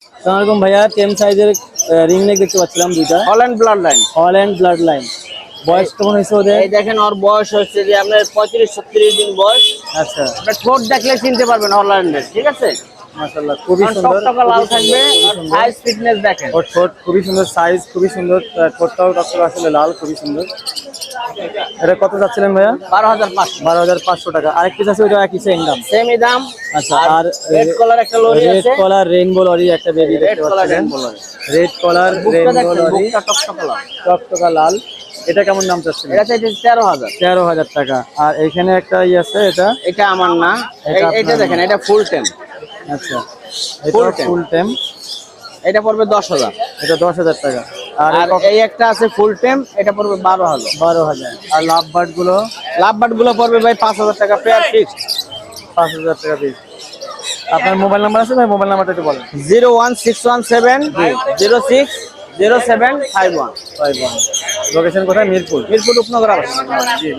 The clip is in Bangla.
আসসালামু আলাইকুম ভাইয়া, টেম সাইজের রিং নেক দেখতে পাচ্ছিলাম দুইটা। Holland blood line. Holland blood line. বয়স কেমন হয়েছে ওদের? এই দেখেন ওর বয়স হচ্ছে যে আপনার 35-36 দিন বয়স। আচ্ছা, আপনার ঠোঁট দেখলে চিনতে পারবেন হল্যান্ডের, ঠিক আছে? মাশাআল্লাহ খুবই সুন্দর। টকটকা লাল থাকবে আর সাইজ ফিটনেস দেখেন। ওর ঠোঁট খুবই সুন্দর, সাইজ খুবই সুন্দর, ঠোঁটটাও টকটকা আসলে লাল, খুবই সুন্দর। এটা কত যাচ্ছিলেন ভাইয়া? 12,500। 12,500 টাকা। আরেক পিস আছে, ওইটা একই সেম দাম? সেমই দাম। আচ্ছা, আর রেড কলার একটা লরি রেড আছে। কলার রেইনবো লরি একটা বেবি রেড দেখতে কলার পাচ্ছেন। Rainbow lory. রেড কলার বুকটা রেইনবো দেখেন, লরি, বুকটা টকটকা লাল। টকটকা লাল। এটা কেমন দাম চাচ্ছেন? এটা চাইছে 13,000। 13,000 টাকা। আর এখানে একটা আছে, এটা এটা আমার না, এটা এটা আপনার দেখেন, এটা ফুল টেম। আচ্ছা, এটা ফুল টেম। এটা পড়বে 10,000। এটা 10,000 টাকা। আর আর এই একটা আছে ফুল টেম, এটা পড়বে 12,000। 12,000। আর লাভ বার্ড গুলো? লাভ বার্ড গুলো পড়বে ভাই 5,000 টাকা পেয়ার ফিক্সড। 5,000 টাকা পিস। আপনার মোবাইল নাম্বার আছে ভাই? মোবাইল নাম্বারটা একটু বলেন। 01617060751। লোকেশন কোথায়? মিরপুর। মিরপুর উপনগর আবাসিক। জি।